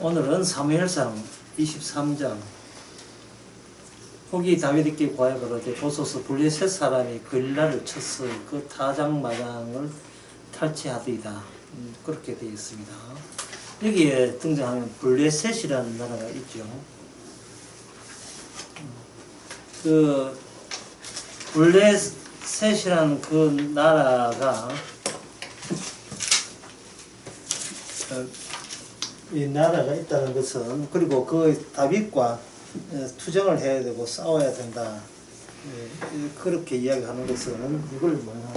오늘은 사무엘상 23장 후기 다윗에게 고하여 이르되 보소서 블레셋 사람이 글라를 쳤어 그 타작마당을 탈취하더이다. 그렇게 되어 있습니다. 여기에 등장하는 블레셋이라는 나라가 있죠. 그 블레셋이라는 그 나라가 이 나라가 있다는 것은, 그리고 그 다윗과 투쟁을 해야 되고 싸워야 된다, 그렇게 이야기하는 것은 이걸 뭐냐,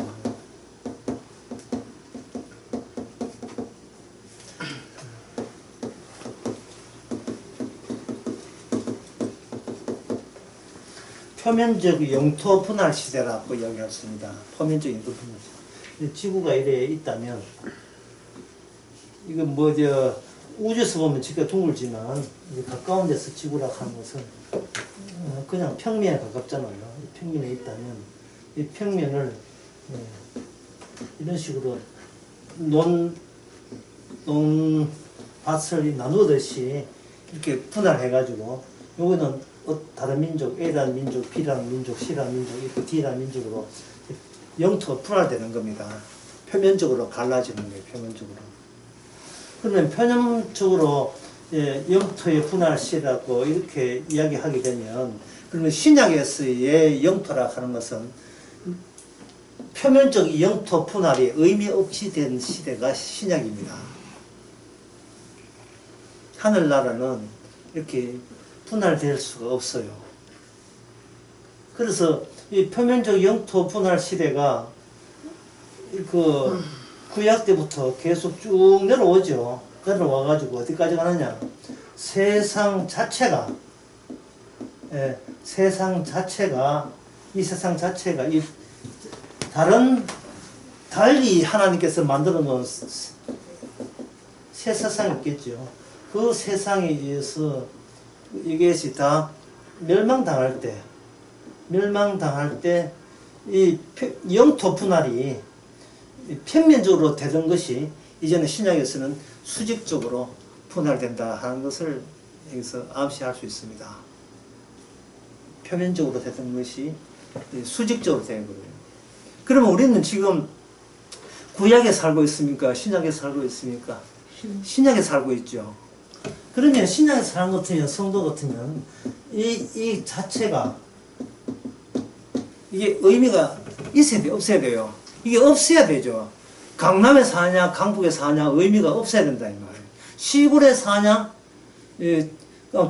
표면적 영토 분할 시대라고 이야기했습니다. 표면적 영토 분할 시대. 지구가 이래 있다면, 이건 우주에서 보면 지구가 둥글지만 가까운 데서 지구라 하는 것은 그냥 평면에 가깝잖아요. 평면에 있다면 이 평면을 이런 식으로 논밭을 나누듯이 이렇게 분할해 가지고, 여기는 다른 민족, A라는 민족, B라는 민족, C라는 민족, 이렇게 D라는 민족으로 영토가 분할되는 겁니다. 표면적으로 갈라지는 거예요. 표면적으로. 그러면 표면적으로 영토의 분할시라고 이렇게 이야기하게 되면, 그러면 신약에서의 영토라 하는 것은 표면적 영토 분할이 의미 없이 된 시대가 신약입니다. 하늘나라는 이렇게 분할될 수가 없어요. 그래서 이 표면적 영토 분할 시대가 구약 때부터 계속 쭉 내려오죠. 내려와가지고 어디까지 가느냐. 세상 자체가, 이 세상 자체가 달리 하나님께서 만들어 놓은 새 세상이 있겠죠. 그 세상에 의해서 이것이 다 멸망당할 때, 이 영토 분할이 평면적으로 되던 것이 이제는 신약에서는 수직적으로 분할된다 하는 것을 여기서 암시할 수 있습니다. 표면적으로 되던 것이 수직적으로 되는 거예요. 그러면 우리는 지금 구약에 살고 있습니까? 신약에 살고 있습니까? 신약에 살고 있죠. 그러면 신약에 사는 것 같으면, 성도 같으면 이 자체가 이게 의미가 있어야 돼요? 없어야 돼요? 이게 없어야 되죠. 강남에 사냐 강북에 사냐 의미가 없어야 된다 이 말이에요. 시골에 사냐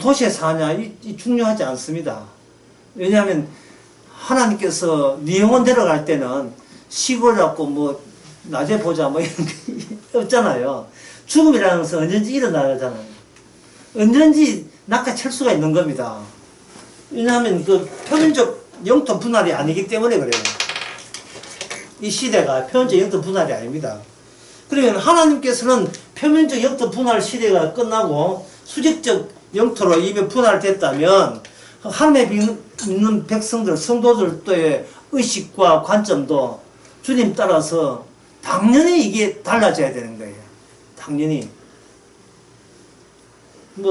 도시에 사냐 이 중요하지 않습니다. 왜냐하면 하나님께서 네 영혼 데려갈 때는 시골이라고 낮에 보자 이런 게 없잖아요. 죽음이라는 것은 언제든지 일어나잖아요. 언제든지 낚아챌 수가 있는 겁니다. 왜냐하면 그 표면적 영토 분할이 아니기 때문에 그래요. 이 시대가 표면적 영토 분할이 아닙니다. 그러면 하나님께서는 표면적 영토 분할 시대가 끝나고 수직적 영토로 이미 분할됐다면, 하나님의 믿는 백성들, 성도들의 의식과 관점도 주님 따라서 당연히 이게 달라져야 되는 거예요. 당연히.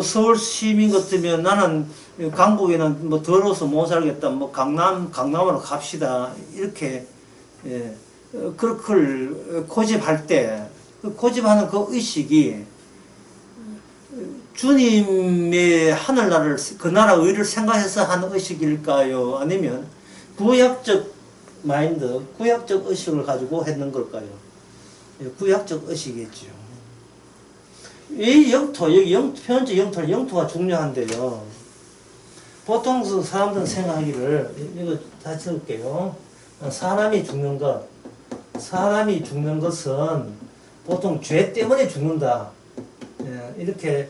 서울 시민 같으면 나는 강북에는 더러워서 못 살겠다, 강남으로 갑시다, 이렇게 그걸 고집할 때, 고집하는 그 의식이 주님의 하늘나라를, 그 나라 의를 생각해서 하는 의식일까요? 아니면 구약적 마인드, 구약적 의식을 가지고 했는 걸까요? 구약적 의식이겠죠. 이 영토, 여기 표현적 영토는 영토가 중요한데요. 보통 사람들은 생각하기를, 이거 다시 해볼게요. 사람이 죽는 것은 보통 죄 때문에 죽는다, 이렇게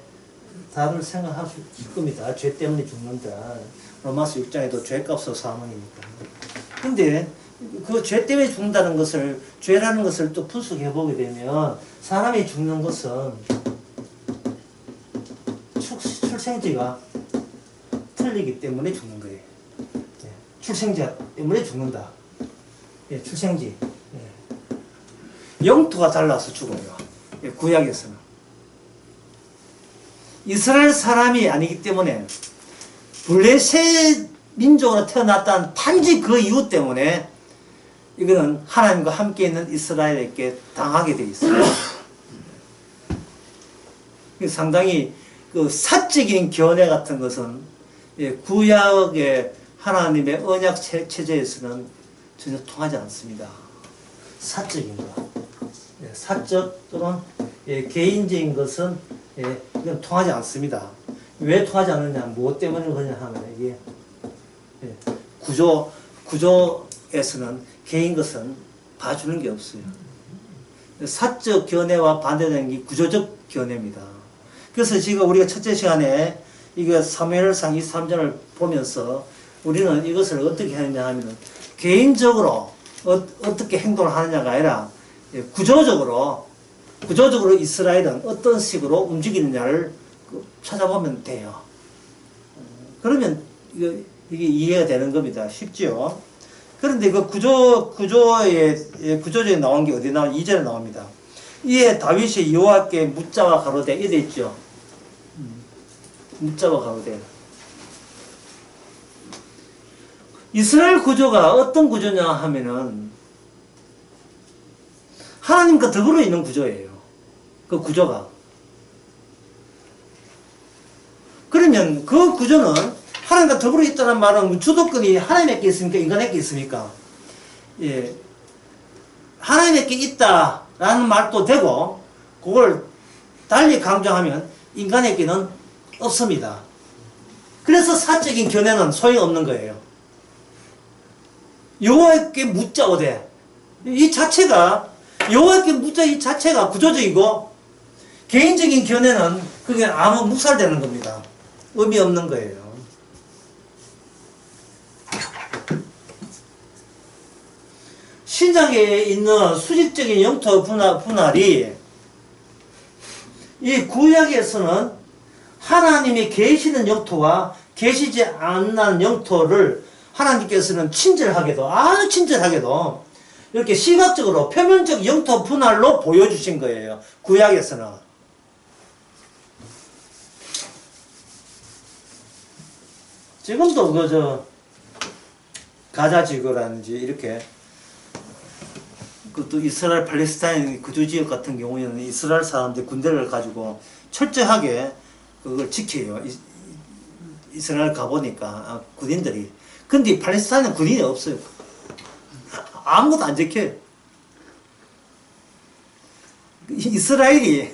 다들 생각할 수 있을 겁니다. 죄 때문에 죽는다. 로마서 6장에도 죄값으로 사망이니까. 근데 그 죄 때문에 죽는다는 것을, 죄라는 것을 또 분석해 보게 되면, 사람이 죽는 것은 출생지가 틀리기 때문에 죽는 거예요. 출생자 때문에 죽는다. 출생지. 영토가 달라서 죽어요. 구약에서는. 이스라엘 사람이 아니기 때문에 블레셋 민족으로 태어났다는 단지 그 이유 때문에 이거는 하나님과 함께 있는 이스라엘에게 당하게 되어 있어요. 상당히 그 사적인 견해 같은 것은 구약의 하나님의 언약 체제에서는 전혀 통하지 않습니다. 사적인 것, 사적 또는 개인적인 것은 이건 통하지 않습니다. 왜 통하지 않느냐, 무엇 때문에 그러냐 하면 이게 구조에서는 개인 것은 봐주는 게 없어요. 사적 견해와 반대되는 게 구조적 견해입니다. 그래서 지금 우리가 첫째 시간에 이거 사무엘상 23장을 보면서 우리는 이것을 어떻게 하느냐 하면 개인적으로 어떻게 행동을 하느냐가 아니라 구조적으로 이스라엘은 어떤 식으로 움직이느냐를 찾아보면 돼요. 그러면 이게 이해가 되는 겁니다. 쉽죠? 그런데 그 구조적인 나온 게 어디 나와? 2절에 나옵니다. 이에 다윗이 여호와께 묻자와 가로되, 이래 있죠. 묻자와 가로되. 이스라엘 구조가 어떤 구조냐 하면은 하나님과 더불어 있는 구조예요. 그 구조가. 그러면 그 구조는 하나님과 더불어 있다는 말은 주도권이 하나님에게 있습니까? 인간에게 있습니까? 예. 하나님에게 있다라는 말도 되고, 그걸 달리 강조하면 인간에게는 없습니다. 그래서 사적인 견해는 소용없는 거예요. 여호와께 묻자오되, 이 자체가 여호와께 묻자 이 자체가 구조적이고 개인적인 견해는 그게 아무 묵살되는 겁니다. 의미 없는 거예요. 신약에 있는 수직적인 영토 분할이 이 구약에서는 하나님이 계시는 영토와 계시지 않는 영토를 하나님께서는 친절하게도, 아주 친절하게도 이렇게 시각적으로 표면적 영토 분할로 보여주신 거예요. 구약에서는. 지금도 가자 지구라든지 이렇게 또 이스라엘 팔레스타인 거주지역 같은 경우에는 이스라엘 사람들 군대를 가지고 철저하게 그걸 지켜요. 이스라엘 가보니까 군인들이. 근데 팔레스타인은 군인이 없어요. 아무것도 안 지켜요. 이스라엘이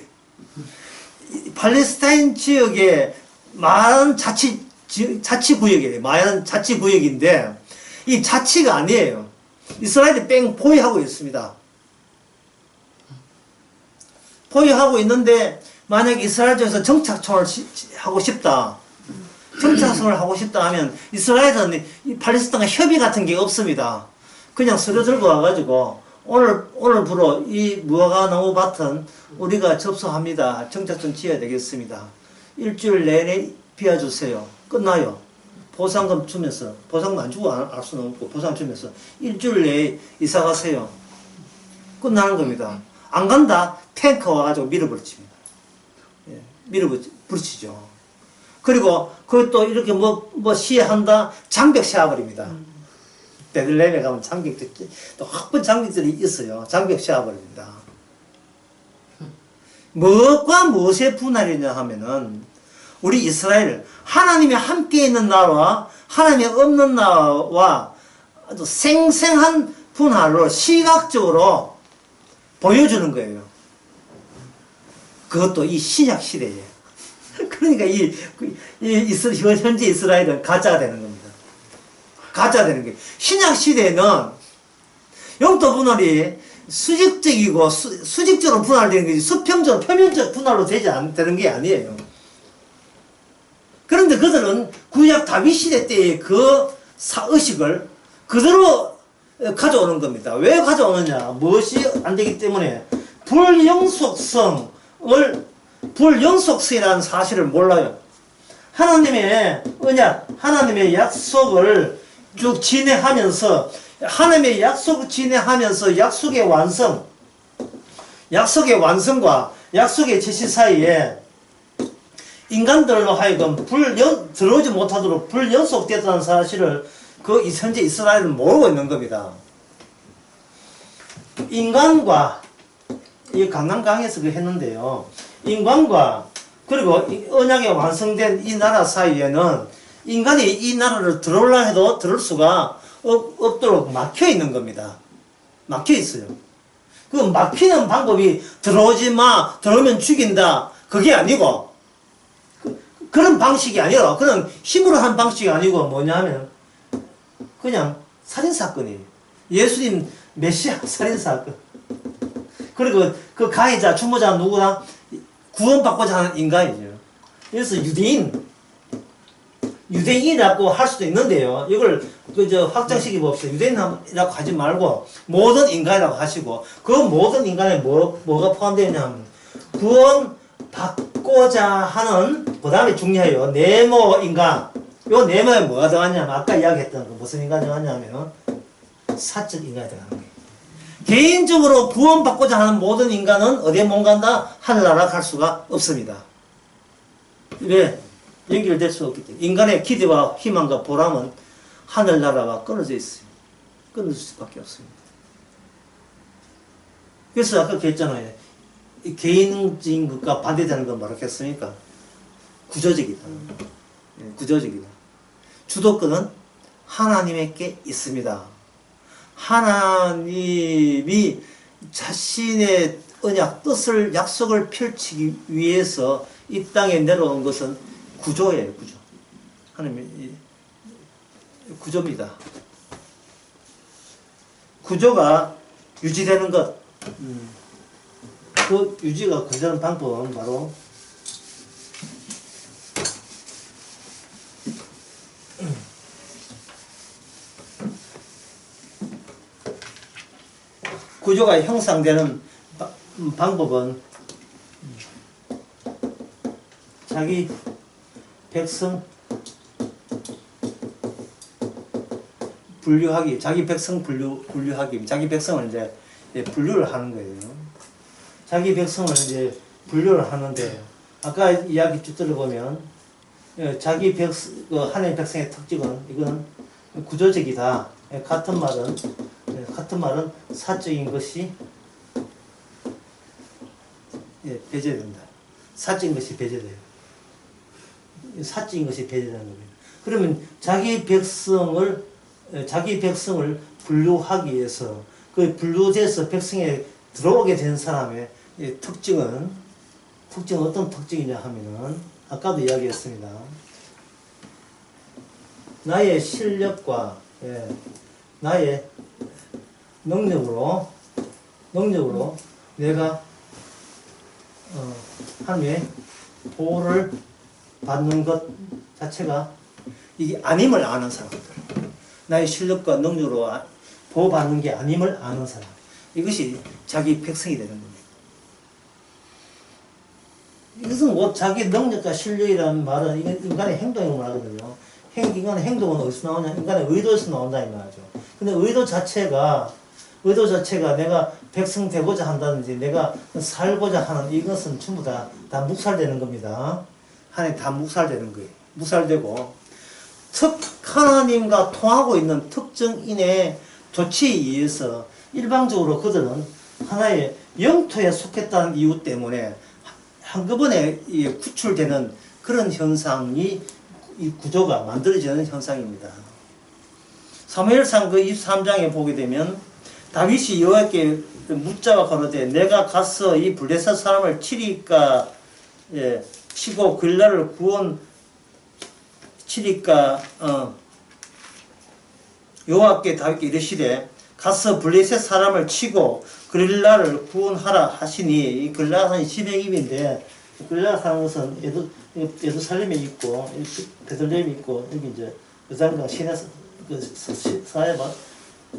팔레스타인 지역에 많은 자치구역이에요. 많은 자치구역인데 이 자치가 아니에요. 이스라엘이 뺑 포위하고 있습니다. 포위하고 있는데 만약 이스라엘 쪽에서 정착촌을 하고 싶다. 정착촌을 하고 싶다 하면 이스라엘은 팔레스타인과 협의 같은 게 없습니다. 그냥 서류 들고 와가지고 오늘부로 이 무화과 나무 밭은 우리가 접수합니다. 정착촌 지어야 되겠습니다. 일주일 내내 비워주세요. 끝나요. 보상금 주면서, 보상금 안 주고 알 수는 없고 보상 주면서 일주일 내에 이사 가세요. 끝나는 겁니다. 안 간다? 탱커 와가지고 밀어버리칩니다. 예, 밀어버리치죠. 그리고 그것도 이렇게 시해한다? 장벽 씌워버립니다. 베들레헴에 가면 장벽들이, 또 확분 장벽들이 있어요. 장벽 씌워버립니다. 무엇과 무엇의 분할이냐 하면은 우리 이스라엘, 하나님이 함께 있는 나라와 하나님이 없는 나라와 아주 생생한 분할로 시각적으로 보여주는 거예요. 그것도 이 신약 시대에. 그러니까 현재 이스라엘은 가짜가 되는 겁니다. 가짜가 되는 거예요. 신약 시대에는 영토 분할이 수직적이고 수직적으로 분할되는 것이 수평적, 표면적 분할로 되는 게 아니에요. 그런데 그들은 구약 다윗 시대 때의 그 의식을 그대로 가져오는 겁니다. 왜 가져오느냐? 무엇이 안 되기 때문에 불영속성이라는 사실을 몰라요. 하나님의 언약, 하나님의 약속을 쭉 진행하면서 하나님의 약속을 진행하면서 약속의 완성과 약속의 제시 사이에 인간들로 하여금 들어오지 못하도록 불연속됐다는 사실을 그 현재 이스라엘은 모르고 있는 겁니다. 인간과 이 강남강에서 그 했는데요. 인간과 그리고 언약이 완성된 이 나라 사이에는 인간이 이 나라를 들어오려 해도 들어올 수가 없도록 막혀 있는 겁니다. 막혀 있어요. 그 막히는 방법이 들어오지 마, 들어오면 죽인다. 그게 아니고 그런 방식이 아니라 그런 힘으로 한 방식이 아니고 뭐냐면 그냥 살인사건이에요. 예수님 메시아 살인사건. 그리고 그 가해자, 주모자 누구나 구원받고자 하는 인간이죠. 그래서 유대인이라고 할 수도 있는데요. 이걸 확장시키 봅시다. 유대인이라고 하지 말고 모든 인간이라고 하시고 그 모든 인간에 뭐가 포함되어 있냐면 구원받고자 하는 그 다음에 중요해요. 네모 인간. 요 네모에 뭐가 들어갔냐면 아까 이야기했던 그 무슨 인간이 들어갔냐면 사적 인간이 들어가는 거예요. 개인적으로 구원받고자 하는 모든 인간은 어디에 못 간다? 하늘나라 갈 수가 없습니다. 왜? 연결될 수 없기 때문에. 인간의 기대와 희망과 보람은 하늘나라와 끊어져 있어요. 끊어질 수밖에 없습니다. 그래서 아까 그랬잖아요. 개인적인 것과 반대되는 건 뭐라고 했습니까? 구조적이다. 구조적이다. 주도권은 하나님에게 있습니다. 하나님이 자신의 언약, 뜻을, 약속을 펼치기 위해서 이 땅에 내려온 것은 구조예요, 구조. 하나님의 구조입니다. 구조가 유지되는 것. 그 유지가 되는 방법은 바로 구조가 형성되는 방법은 자기 백성 분류하기, 자기 백성 분류하기, 자기 백성을 이제 분류를 하는 거예요. 자기 백성을 이제 분류를 하는데 아까 이야기 쭉 들어보면 자기 백성, 하나님 백성의 특징은 이거는 구조적이다. 같은 말은 사적인 것이 배제된다. 사적인 것이 배제돼요. 사적인 것이 배제되는 거예요. 그러면 자기 백성을 분류하기 위해서 그 분류돼서 백성에 들어오게 된 사람의 특징은 어떤 특징이냐 하면은 아까도 이야기했습니다. 나의 실력과 나의 능력으로 내가 하나님의 보호를 받는 것 자체가 이게 아님을 아는 사람들, 나의 실력과 능력으로 보호받는 게 아님을 아는 사람, 이것이 자기 백성이 되는 겁니다. 이것은 뭐 자기 능력과 실력이라는 말은 이건 인간의 행동을 말하거든요. 인간의 행동은 어디서 나오냐? 인간의 의도에서 나온다 이 말이죠. 근데 의도 자체가 내가 백성 되고자 한다든지 내가 살고자 하는 이것은 전부 다 묵살되는 겁니다. 하나님 다 묵살되는 거예요. 묵살되고 하나님과 통하고 있는 특정인의 조치에 의해서 일방적으로 그들은 하나의 영토에 속했다는 이유 때문에 한꺼번에 구출되는 그런 현상이 이 구조가 만들어지는 현상입니다. 사무엘상 그 23장에 보게 되면 다윗이 여호와께 묻자와 가로되 내가 가서 이 블레셋 사람을 치리까 치고 그일라를 치리까 여호와께 다윗께 이르시되 가서 블레셋 사람을 치고 그릴라를 구원하라 하시니 이 그릴라는 시내입인데 그릴라라는 것은 예루살렘에 있고 베들레헴에 있고 여기 이제 요단강 시내에서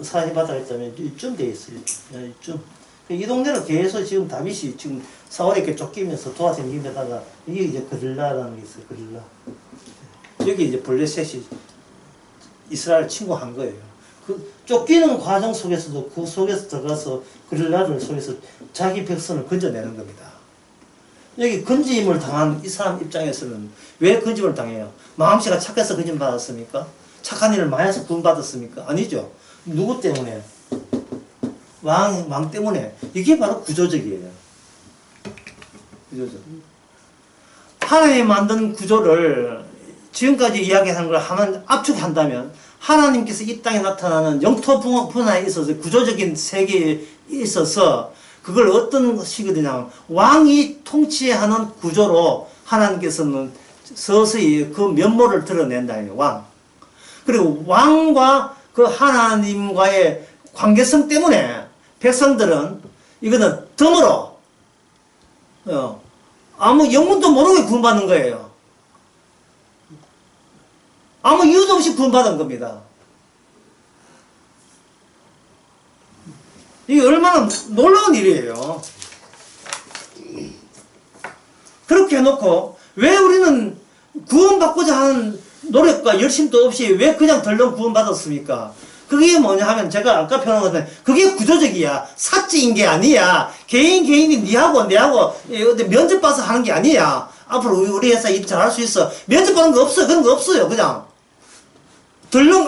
사해바다가 있다면 이쯤 돼 있어요. 이쯤. 이 동네는 계속 지금 다윗이 지금 사울에 이렇게 쫓기면서 돌아다니면다가 이게 이제 그릴라라는 게 있어요. 그릴라. 여기 이제 블레셋이 이스라엘 침공한 거예요. 그 쫓기는 과정 속에서도 그 속에서 들어가서 그릴라를 속에서 자기 백성을 건져내는 겁니다. 여기 건짐을 당한 이 사람 입장에서는 왜 건짐을 당해요? 마음씨가 착해서 건짐 받았습니까? 착한 일을 많이 해서 구원 받았습니까? 아니죠. 누구 때문에? 왕 때문에. 이게 바로 구조적이에요. 구조적. 하나님이 만든 구조를 지금까지 이야기한 걸 하면 압축한다면 하나님께서 이 땅에 나타나는 영토 분화에 있어서 구조적인 세계에 있어서 그걸 어떤 식이냐면 왕이 통치하는 구조로 하나님께서는 서서히 그 면모를 드러낸다. 왕. 그리고 왕과 그 하나님과의 관계성 때문에 백성들은 이거는 덤으로 아무 영문도 모르게 구원받는 거예요. 아무 이유도 없이 구원받은 겁니다. 이게 얼마나 놀라운 일이에요. 그렇게 해놓고 왜 우리는 구원받고자 하는 노력과 열심도 없이 왜 그냥 덜렁 구원받았습니까? 그게 뭐냐 하면 제가 아까 표현한 것은 그게 구조적이야. 사치인 게 아니야. 개인이 니하고 내하고 면접 봐서 하는 게 아니야. 앞으로 우리 회사 일 잘할 수 있어. 면접 보는 거 없어요. 그런 거 없어요. 그냥 덜렁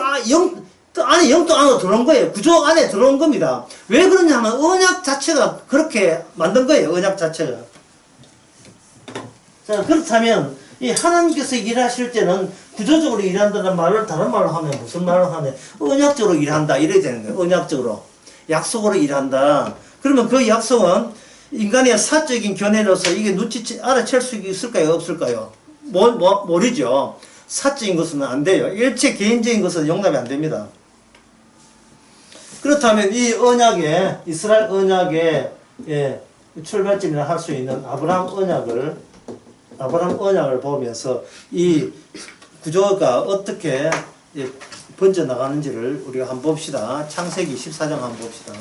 안에 영도 안으로 들어온 거예요. 구조 안에 들어온 겁니다. 왜 그러냐 하면 언약 자체가 그렇게 만든 거예요. 언약 자체가. 자, 그렇다면 이 하나님께서 일하실 때는 구조적으로 일한다는 말을 다른 말로 하면 무슨 말을 하면 언약적으로 일한다 이래야 되는 거예요. 언약적으로. 약속으로 일한다. 그러면 그 약속은 인간의 사적인 견해로서 이게 알아챌 수 있을까요? 없을까요? 모르죠. 사적인 것은 안 돼요. 일체 개인적인 것은 용납이 안 됩니다. 그렇다면 이 언약에, 이스라엘 언약의 출발점이라 할 수 있는 아브라함 언약을 보면서 이 구조가 어떻게 번져나가는지를 우리가 한번 봅시다. 창세기 14장 한번 봅시다.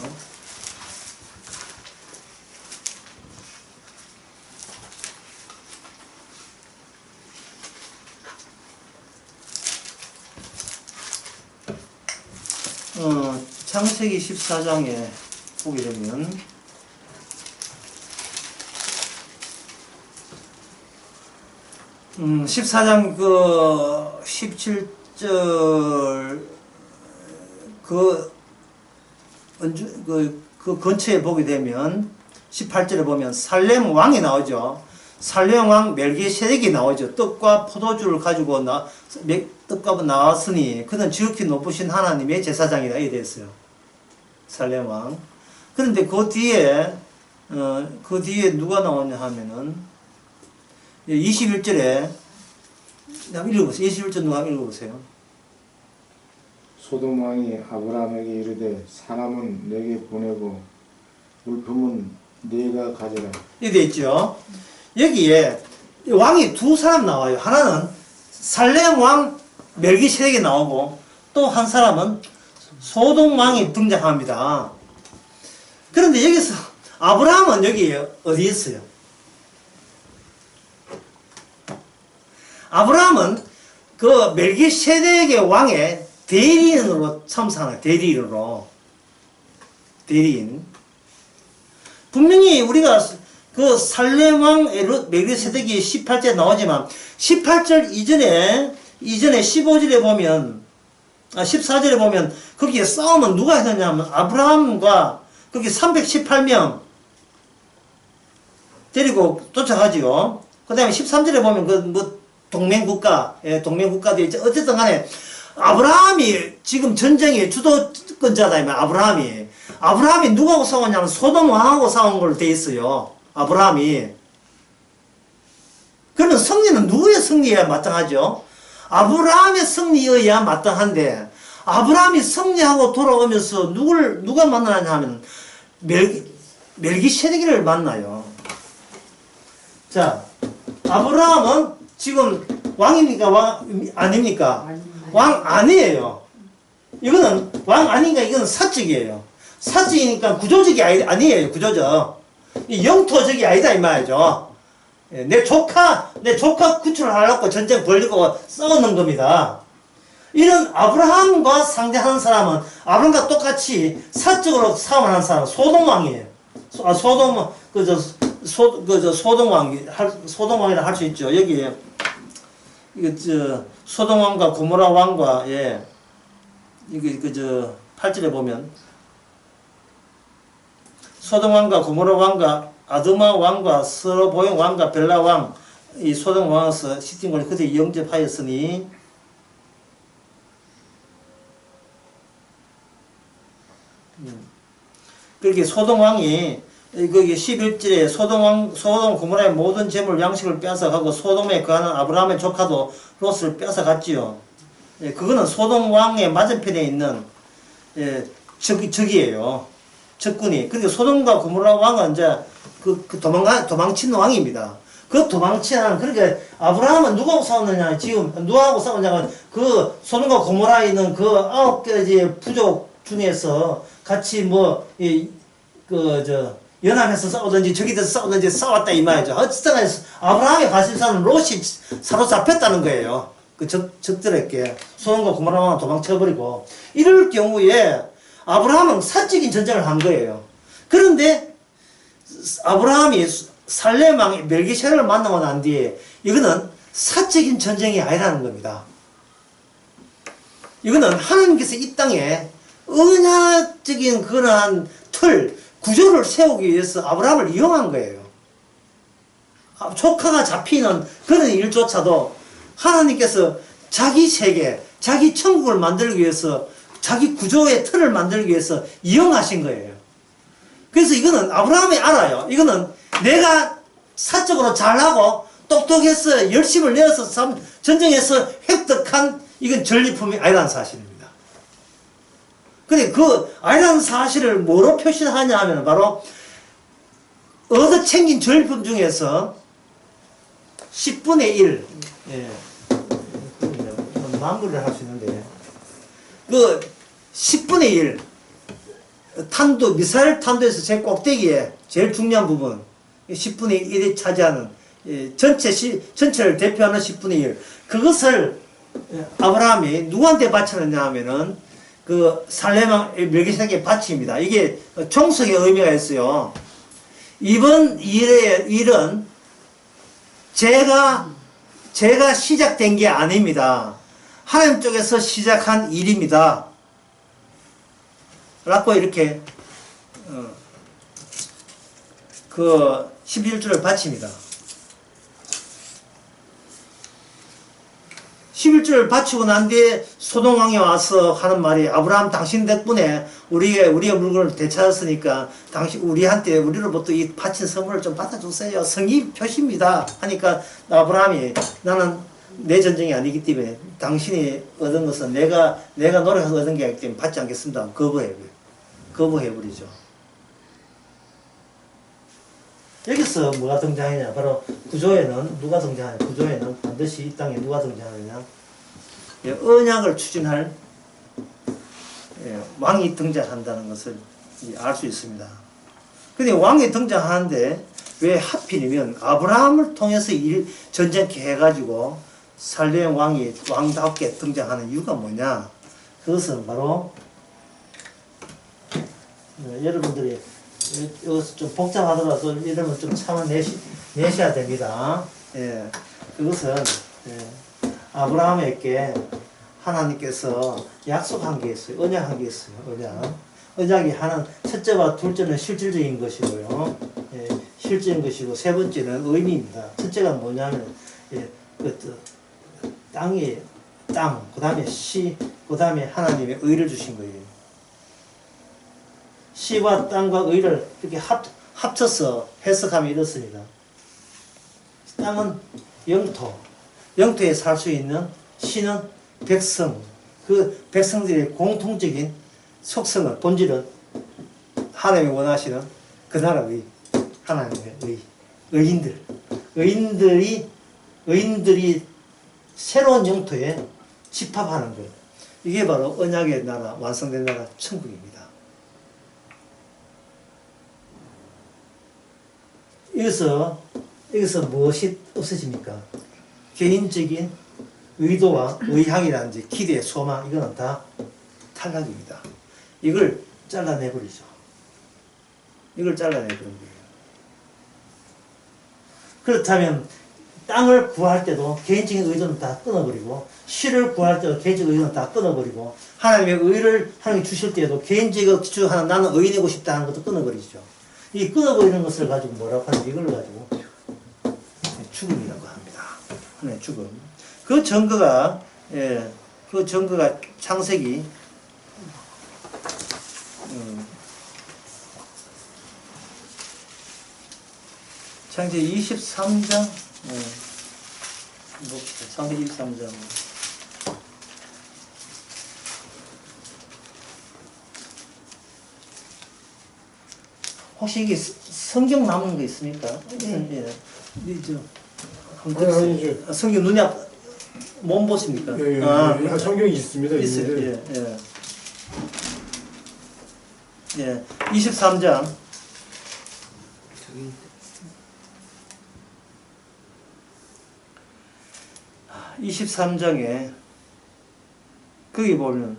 창세기 14장에 보게 되면 14장 그 17절 그 근처에 보게 되면 18절에 보면 살렘 왕이 나오죠. 살렘 왕 멜기세덱이 나오죠. 떡과 포도주를 가지고 떡과 나왔으니 그는 지극히 높으신 하나님의 제사장이다 이래 됐어요. 살렘 왕. 그런데 그 뒤에 누가 나오냐 하면은 21절에 한번 읽어보세요. 21절 누가 읽어보세요. 소돔 왕이 아브라함에게 이르되 사람은 내게 보내고 물품은 네가 가져라. 이렇게 돼 있죠. 여기에 왕이 두 사람 나와요. 하나는 살렘 왕 멜기세덱이 나오고 또 한 사람은 소돔 왕이 등장합니다. 그런데 여기서 아브라함은 여기 어디 있어요? 아브라함은 그 멜기세덱의 왕의 대리인으로 참석하는 대리인으로. 분명히 우리가 그 살렘 왕 멜기세덱이 18절에 나오지만 18절 이전에 15절에 보면 14절에 보면 거기에 싸움은 누가 했느냐면 아브라함과 거기 318명 데리고 쫓아가지요. 그 다음에 13절에 보면 동맹국가도 있죠. 어쨌든 간에 아브라함이 지금 전쟁의 주도권자다. 아브라함이 누구하고 싸웠냐면 소돔 왕하고 싸운 걸로 돼 있어요. 아브라함이. 그러면 승리는 누구의 승리에 마땅하죠? 아브라함의 승리여야 마땅한데 아브라함이 승리하고 돌아오면서 누가 만나냐 하면 멜기세덱을 만나요. 자, 아브라함은 지금 왕입니까? 왕 아닙니까? 왕 아니에요. 이거는 왕 아닌가? 이거는 사적이에요. 사적이니까 구조적이 아니에요. 구조적. 영토적이 아니다 이 말이죠. 내 조카 구출을 하려고 전쟁 벌리고 싸우는 겁니다. 이런 아브라함과 상대하는 사람은 아브라함과 똑같이 사적으로 싸움을 하는 사람은 소돔 왕이에요. 소동왕이라 할 수 있죠. 여기에 소동왕과 고모라 왕과 이게 8절에 보면 소동왕과 고모라 왕과 아드마 왕과 스로보용 왕과 벨라 왕 이 소동 왕에서 시팅골이 그때 영접하였으니 그렇게 소동 왕이 거기 11절에 소동 고모라의 모든 재물 양식을 빼앗아가고 소돔에 거하는 아브라함의 조카도 롯을 뺏어갔지요. 그거는 소동 왕의 맞은편에 있는 적이에요. 적군이. 그러니까 소돔과 고모라 왕은 이제 도망친 왕입니다. 그 도망치는, 그러니까 아브라함은 누구하고 싸웠느냐, 지금 누구하고 싸웠냐면 그 소돔과 고모라에 있는 그 9가지 부족 중에서 같이 연합해서 싸우든지 저기서 싸우든지 싸웠다 이 말이죠. 어쨌든 아브라함의 바실산은 롯이 사로잡혔다는 거예요. 그 적들에게 소돔과 고모라 왕은 도망쳐버리고, 이럴 경우에 아브라함은 사적인 전쟁을 한 거예요. 그런데 아브라함이 살렘 왕 멜기세덱을 만나고 난 뒤에 이거는 사적인 전쟁이 아니라는 겁니다. 이거는 하나님께서 이 땅에 언약적인 그러한 구조를 세우기 위해서 아브라함을 이용한 거예요. 조카가 잡히는 그런 일조차도 하나님께서 자기 세계, 자기 천국을 만들기 위해서, 자기 구조의 틀을 만들기 위해서 이용하신 거예요. 그래서 이거는 아브라함이 알아요. 이거는 내가 사적으로 잘하고 똑똑해서 열심을 내어서 전쟁에서 획득한 이건 전리품이 아니라는 사실입니다. 근데 그 아니라는 사실을 뭐로 표시하냐 하면 바로 얻어 챙긴 전리품 중에서 10분의 1, 마무리를 할 수 있는데, 그 10분의 1 미사일 탄도에서 제일 꼭대기에 제일 중요한 부분 10분의 1이 차지하는 전체를 대표하는 10분의 1, 그것을 아브라함이 누구한테 바쳤느냐 하면은 그 살렘왕 멜기세덱의 바칩니다. 이게 종속의 의미가 있어요. 이번 일은 제가 시작된 게 아닙니다. 하나님 쪽에서 시작한 일입니다. 라고 이렇게 그 11절을 바칩니다. 11절을 바치고 난 뒤에 소동왕이 와서 하는 말이, 아브라함 당신 덕분에 우리의 물건을 되찾았으니까 우리로부터 이 바친 선물을 좀 받아주세요. 성의 표시입니다. 하니까 아브라함이, 나는 내 전쟁이 아니기 때문에 당신이 얻은 것은 내가 노력해서 얻은 게 아니기 때문에 받지 않겠습니다. 거부해버리죠. 여기서 뭐가 등장하냐? 바로 구조에는 누가 등장하냐? 구조에는 반드시 이 땅에 누가 등장하느냐? 언약을 추진할 왕이 등장한다는 것을 알 수 있습니다. 근데 왕이 등장하는데 왜 하필이면 아브라함을 통해서 전쟁케 해가지고 살렘 왕이 왕답게 등장하는 이유가 뭐냐? 그것은 바로 여러분들이 여기서 좀 복잡하더라도 이러면 좀 참아내셔야 됩니다. 그것은 아브라함에게 하나님께서 약속한 게 있어요. 언약한 게 있어요. 언약이 하는 첫째와 둘째는 실질적인 것이고요. 실질적인 것이고, 세 번째는 의미입니다. 첫째가 뭐냐면 땅, 그 다음에 그 다음에 하나님의 의를 주신 거예요. 시와 땅과 의를 이렇게 합쳐서 해석하면 이렇습니다. 땅은 영토에 살 수 있는, 시는 백성, 그 백성들의 공통적인 속성을, 본질은 하나님이 원하시는 그 나라의 하나님의 의인들이 새로운 영토에 집합하는 것. 이게 바로 언약의 나라, 완성된 나라, 천국입니다. 여기서 무엇이 없어집니까? 개인적인 의도와 의향이라든지 기대, 소망, 이거는 다 탈락입니다. 이걸 잘라내버리죠. 이걸 잘라내버린 거예요. 그렇다면 땅을 구할 때도 개인적인 의도는 다 끊어버리고 시를 구할 때도 개인적인 의도는 다 끊어버리고 하나님의 의를 하나님이 주실 때에도 개인적인 주하나 나는 의인이고 싶다 하는 것도 끊어버리죠. 이 끊어버리는 것을 가지고 뭐라고 하는지 이걸 가지고 죽음이라고 합니다. 하나의 죽음. 그 증거가 그 증거가 창세기 창세기 23장 창세기 23장 혹시 이게 성경 남은 거 있습니까? 예. 아니죠. 성경 눈이 못 보십니까? 예, 성경이 있습니다. 있어요. 예. 23장 23장에 거기 보면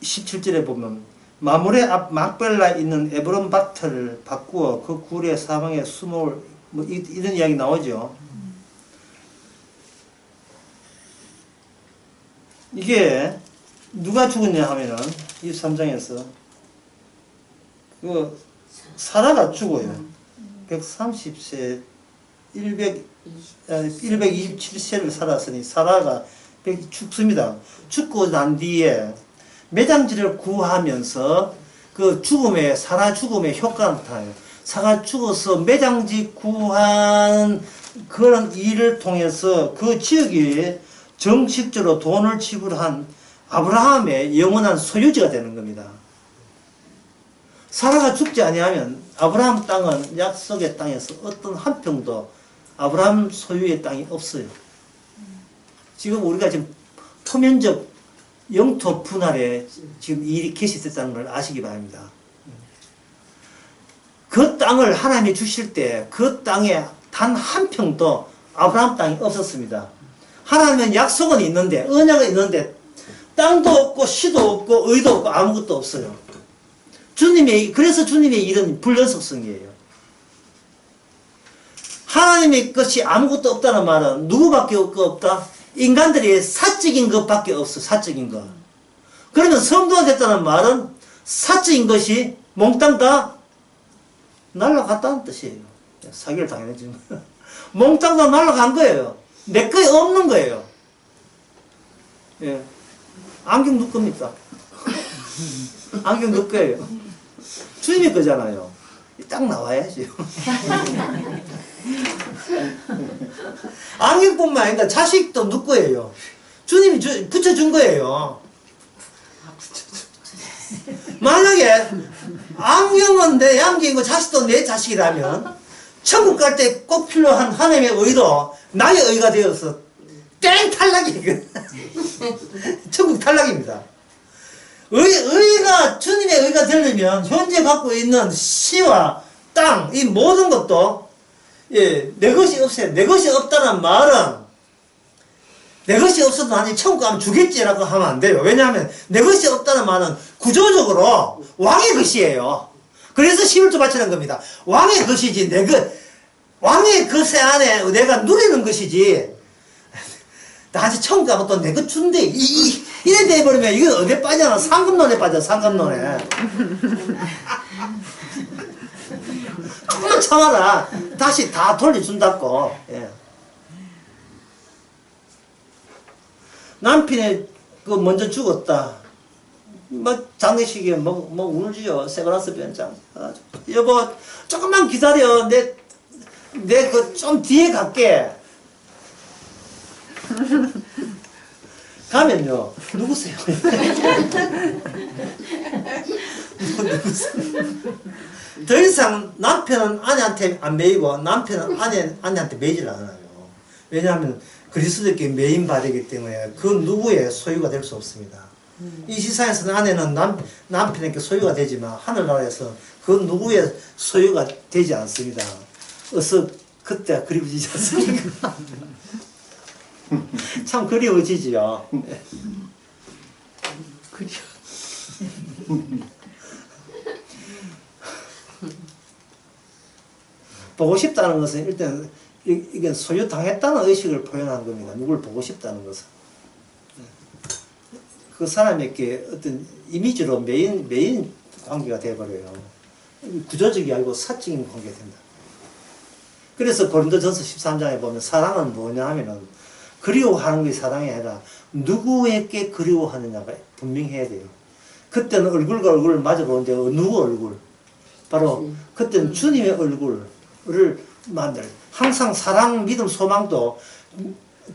17절에 보면 마물의 앞 막벨라 있는 에브론 밭을 바꾸어 그 굴의 사방에 수몰 뭐 이런 이야기 나오죠. 이게 누가 죽었냐 하면은 23장에서 그 사라가 죽어요. 130세 127세를 살았으니 사라가 죽습니다. 죽고 난 뒤에 매장지를 구하면서 그 죽음의 사라 죽음의 효과가 나타나요. 사라 죽어서 매장지 구한 그런 일을 통해서 그 지역이 정식적으로 돈을 지불한 아브라함의 영원한 소유지가 되는 겁니다. 사라가 죽지 아니하면 아브라함 땅은 약속의 땅에서 어떤 한 평도 아브라함 소유의 땅이 없어요. 지금 우리가 지금 토면적 영토 분할에 지금 일이 개시됐다는 걸 아시기 바랍니다. 그 땅을 하나님이 주실 때 그 땅에 단 한 평도 아브라함 땅이 없었습니다. 하나님은 약속은 있는데 언약은 있는데 땅도 없고 시도 없고 의도 없고 아무것도 없어요. 그래서 주님의 일은 불연속성이에요. 하나님의 것이 아무것도 없다는 말은 누구밖에 없다? 인간들이 사적인 것밖에 없어. 사적인 것. 그러면 성도가 됐다는 말은 사적인 것이 몽땅 다 날아갔다는 뜻이에요. 사기를 당했지. 몽땅 다 날아간 거예요. 내 거에 없는 거예요. 예. 안경 누구 겁니까? 안경 누구 거예요? 주님의 거잖아요. 딱 나와야지. 안경뿐만 아니라 자식도 누구 거예요? 주님이 붙여준 거예요. 만약에 안경은 내 안경이고 자식도 내 자식이라면 천국 갈 때 꼭 필요한 하나님의 의도 나의 의가 되어서 땡 탈락이에요. 천국 탈락입니다. 의가 주님의 의가 되려면 현재 갖고 있는 시와 땅 이 모든 것도 내 것이 없어요. 내 것이 없다는 말은 내 것이 없어도 나는 천국 가면 주겠지라고 하면 안 돼요. 왜냐하면 내 것이 없다는 말은 구조적으로 왕의 것이에요. 그래서 11조 바치는 겁니다. 왕의 것이지 왕의 것에 안에 내가 누리는 것이지 나한테 천국 가면 또 내 것 준대. 이래 돼버리면 이건 어디에 빠져나? 상급론에 빠져. 상급론에. 조금만 참아라. 다시 다 돌려준다고. 예. 남편이 먼저 죽었다. 장례식에 울지요. 세브란스 변장. 여보 조금만 기다려. 내 좀 뒤에 갈게. 가면요. 누구세요? 더 이상 남편은 아내한테 안 매이고 남편은 아내한테 매이질 않아요. 왜냐하면 그리스도께 매인 바되기 때문에 그 누구의 소유가 될 수 없습니다. 이 세상에서는 아내는 남편에게 소유가 되지만 하늘나라에서 그 누구의 소유가 되지 않습니다. 어서 그때가 그리워지지 않습니까? 참 그리워지지요. 보고 싶다는 것은 일단 이게 소유당했다는 의식을 표현하는 겁니다. 누굴 보고 싶다는 것은. 그 사람에게 어떤 이미지로 메인 관계가 되어버려요. 구조적이 아니고 사적인 관계가 된다. 그래서 고린도전서 13장에 보면 사랑은 뭐냐 하면은 그리워하는 게 사랑이 아니라 누구에게 그리워하느냐가 분명해야 돼요. 그때는 얼굴과 얼굴을 마주보는데 누구 얼굴? 바로 그때는 주님의 얼굴을 만들. 항상 사랑, 믿음, 소망도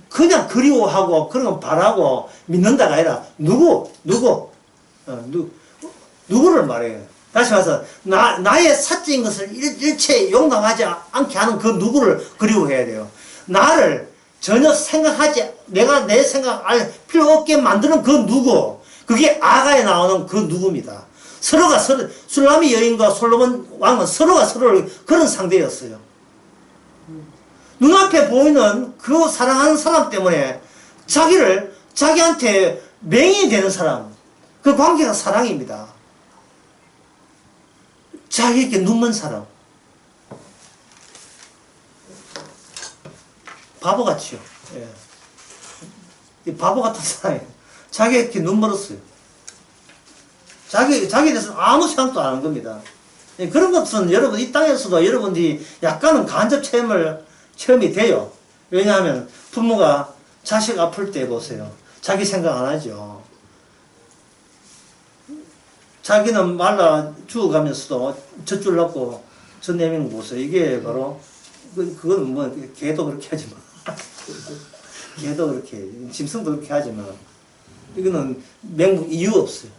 그냥 그리워하고 그런 거 바라고 믿는다가 아니라 누구를 말해요. 다시 말해서 나의 사적인 것을 일체 용납하지 않게 하는 그 누구를 그리워해야 돼요. 나를 전혀 생각하지 내가 내 생각 알 필요 없게 만드는 그 누구, 그게 아가에 나오는 그 누구입니다. 서로가 술라미 여인과 솔로몬 왕은 서로가 서로를 그런 상대였어요. 눈앞에 보이는 그 사랑하는 사람 때문에 자기한테 맹인이 되는 사람, 그 관계가 사랑입니다. 자기에게 눈먼 사람, 바보같이요. 예. 바보 같은 사람이에요. 자기에게 눈멀었어요. 자기에 대해서는 아무 생각도 안 하는 겁니다. 예, 그런 것은 여러분 이 땅에서도 여러분들이 약간은 간접 체험이 돼요. 왜냐하면 부모가 자식 아플 때 보세요. 자기 생각 안 하죠. 자기는 말라 죽어가면서도 젖줄 넣고 젖 내미는 거 보세요. 이게 바로 그건 뭐 개도 그렇게 하지만 개도 그렇게 짐승도 그렇게 하지만 이거는 이유 없어요.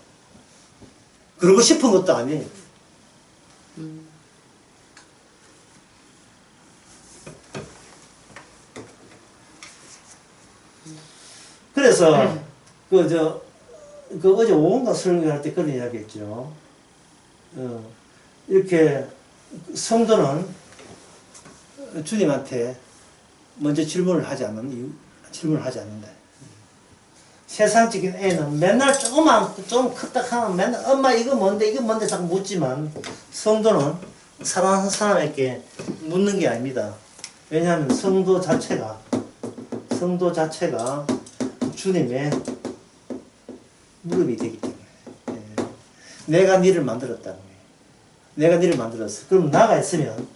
그러고 싶은 것도 아니에요. 그래서 어제 오은가 설교할 때 그런 이야기 했죠. 이렇게 성도는 주님한테 먼저 질문을 하지 않는다. 세상적인 애는 맨날 좀 크딱하면 맨날 엄마 이거 뭔데 자꾸 묻지만 성도는 사랑하는 사람에게 묻는 게 아닙니다. 왜냐하면 성도 자체가 주님의 무릎이 되기 때문에. 내가 너를 만들었다는 거예요. 내가 너를 만들었어. 그럼 나가 있으면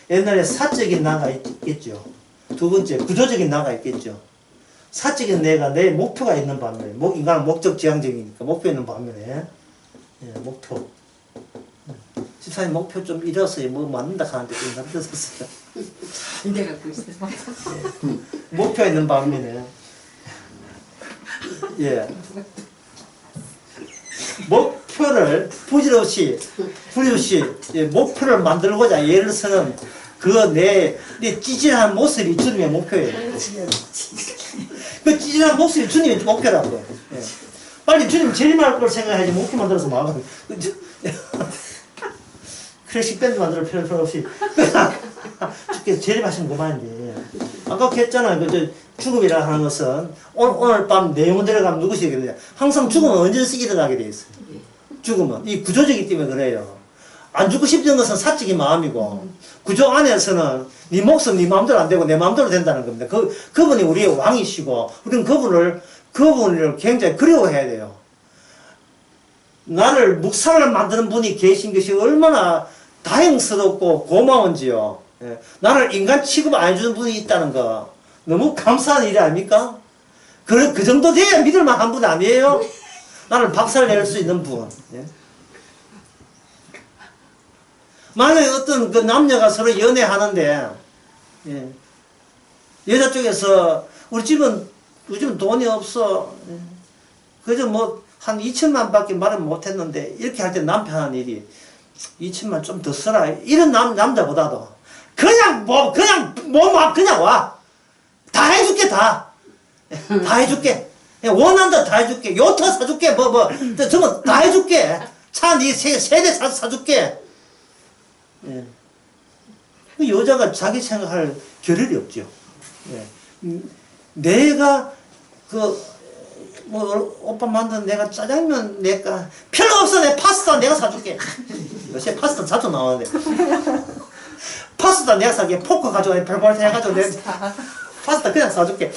옛날에 사적인 나가 있겠죠. 두 번째 구조적인 나가 있겠죠. 사적인 내가 내 목표가 있는 반면에 인간은 목적지향적이니까 목표 있는 반면에 목표. 집사님 목표 좀 이뤘어요. 뭐 맞는다 하는데 좀 힘들었어요. 기대 갖고 있어요. 목표 있는 반면에 목표를 부질없이 목표를 만들고자 애를 쓰는 내 찌질한 모습이 주님의 목표예요. 그 찌질한 모습이 주님의 목표라고. 빨리 주님 재림할 걸 생각하지 목표 만들어서 막아. 클래식 밴드 만들 필요 없이 주께서 재림하시면 그만인데. 아까 했잖아요. 죽음이라 하는 것은 오늘 밤 내용 들어가면 누구시 되겠느냐. 항상 죽음은 언제든지 일어나게 돼 있어요. 죽음은 이 구조적이기 때문에 그래요. 안 죽고 싶은 것은 사적인 마음이고 구조 안에서는 네 목숨 네 마음대로 안 되고 내 마음대로 된다는 겁니다. 그분이 우리의 왕이시고 우리는 그분을 굉장히 그리워해야 돼요. 나를 묵살을 만드는 분이 계신 것이 얼마나 다행스럽고 고마운지요. 나를 인간 취급 안 해주는 분이 있다는 거 너무 감사한 일이 아닙니까? 그 정도 돼야 믿을만한 분 아니에요? 나를 박살낼 수 있는 분. 만약에 어떤 그 남녀가 서로 연애하는데 여자 쪽에서 우리 집은 돈이 없어. 그저 뭐 한 2천만 밖에 말은 못했는데 이렇게 할 때 남편 하는 일이 2천만 좀 더 써라. 이런 남자보다도 그냥 와. 다 해줄게 다 해줄게. 원한다 다 해줄게. 요트 사줄게. 저거 다 해줄게. 차 니 세대 사줄게. 그 여자가 자기 생각할 겨를이 없죠. 내가 오빠 만든 내가 짜장면 내가 필요 없어. 내 파스타 내가 사줄게. 요새 파스타 자주 나오는데 파스타 내가 살게. 포크 가져와. 펄펄 해가지고 내 파스타 그냥 사줄게.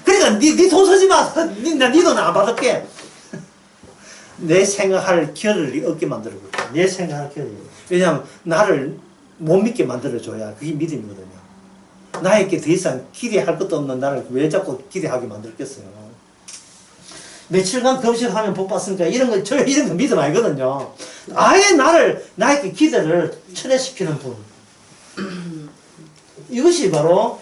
그러니까 니 돈 쓰지 마. 니 돈 안 받을게. 내 생각할 기회를 얻게 만들어거든. 내 생각할 기회를. 왜냐하면 나를 못 믿게 만들어줘야 그게 믿음이거든요. 나에게 더 이상 기대할 것도 없는 나를 왜 자꾸 기대하게 만들겠어요. 며칠간 금식하면 복 받습니까? 이런 거 믿음 아니거든요. 아예 나에게 기대를 철회시키는 분. 이것이 바로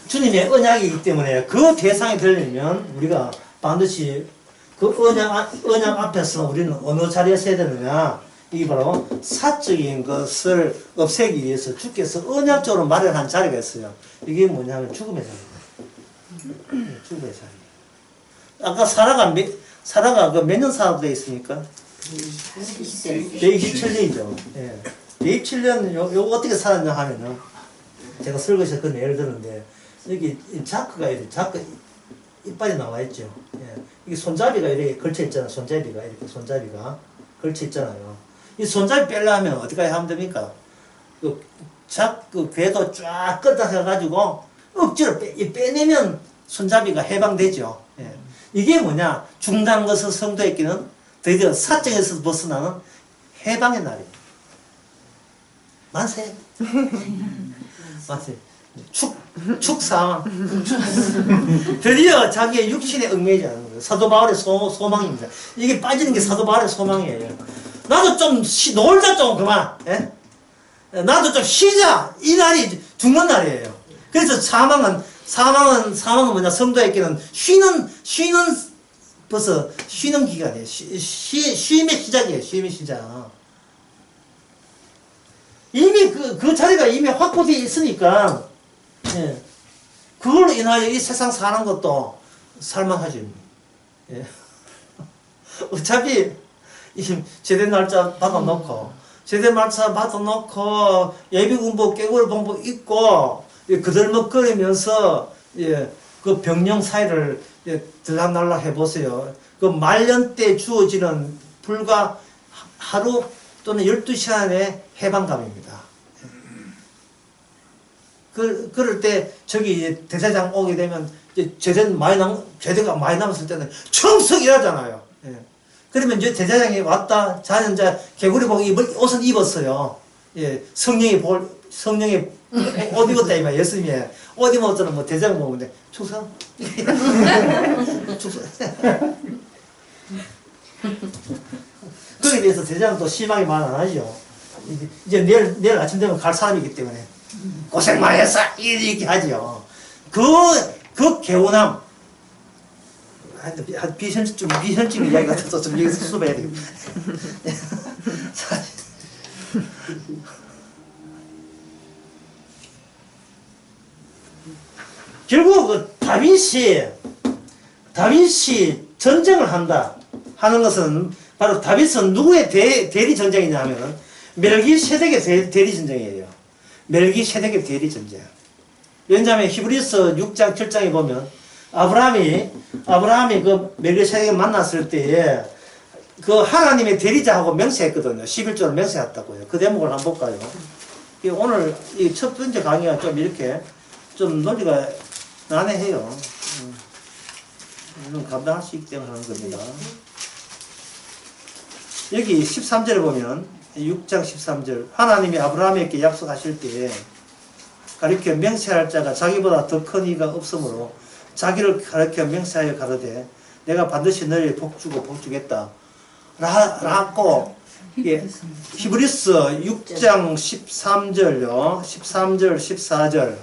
주님의 언약이기 때문에 그 대상이 되려면 우리가 반드시 그 언약 앞에서 우리는 어느 자리에 서야 되느냐. 이게 바로 사적인 것을 없애기 위해서 주께서 언약적으로 마련한 자리가 있어요. 이게 뭐냐면 죽음의 자리예요. 죽음의 자리. 아까 사라가 몇 년 살아도 돼 있습니까? 127년이죠. 예. 127년 요거 어떻게 살았냐 하면은 제가 설거지에서 그런 예를 드는데 여기 자크가 이렇게 자크 이빨이 나와 있죠. 예. 이게 손잡이가 이렇게 걸쳐 있잖아요. 손잡이가 걸쳐 있잖아요. 이 손잡이 빼려면 어떻게 하면 됩니까? 그 궤도 쫙 끌다 해가지고 억지로 빼내면 손잡이가 해방되죠. 예. 이게 뭐냐? 죽는 것을 성도에게는 드디어 사정에서 벗어나는 해방의 날이에요. 만세. 만세. 축상. 드디어 자기의 육신에 얽매이지 않는 거예요. 사도 바울의 소망입니다. 이게 빠지는 게 사도 바울의 소망이에요. 나도 좀 놀자 좀 그만. 예? 나도 좀 쉬자. 이 날이 죽는 날이에요. 그래서 사망은 뭐냐? 성도에게는 쉬는 기간이에요. 쉼의 시작이에요. 쉼의 시작. 이미 그 자리가 이미 확보되어 있으니까, 예. 그걸로 인하여 이 세상 사는 것도 살만하죠. 예. 어차피, 제대 날짜 받아놓고, 예비군복, 깨굴봉복 입고, 그들먹거리면서, 예, 그 병령 사이를, 예, 들락날락 해보세요. 그 말년 때 주어지는 불과 하루 또는 12시간의 해방감입니다. 그럴 때, 저기, 대사장 오게 되면, 제대가 많이 남았을 때는 청석 일하잖아요. 예. 그러면 이제 대사장이 왔다, 자는 자, 개구리복 옷은 입었어요. 예, 성령의 옷 입었다, 이마, 예수님이. 옷 입었잖아, 뭐, 대사장 보는데, 충성? 충성? 거기에 대해서 대사장도 실망이 많이 안 하죠. 이제 내일 아침 되면 갈 사람이기 때문에. 고생 많이 했어! 이렇게 하죠. 그 개운함. 비현증 이야기 같아서 좀 여기서 수습해야 되겠다. 결국 그 다윗이 전쟁을 한다 하는 것은 바로 다윗은 누구의 대리 전쟁이냐 하면 멜기세덱의 대리 전쟁이에요. 멜기세덱의 대리 전쟁. 왜냐하면 히브리서 6장 7장에 보면 아브라함이 그 멜기세덱을 만났을 때에 그 하나님의 대리자하고 맹세했거든요. 11조를 맹세했다고요. 그 대목을 한번 볼까요? 오늘 이 첫 번째 강의가 좀 이렇게 좀 논리가 난해해요. 감당할 수 있기 때문에 하는 겁니다. 여기 13절에 보면 6장 13절 하나님이 아브라함에게 약속하실 때에 가르쳐 맹세할 자가 자기보다 더 큰 이가 없으므로 자기를 가르쳐 맹세하여 가로되 내가 반드시 너를 복주고 복주겠다 라고 히브리서 6장 13절요 13절 14절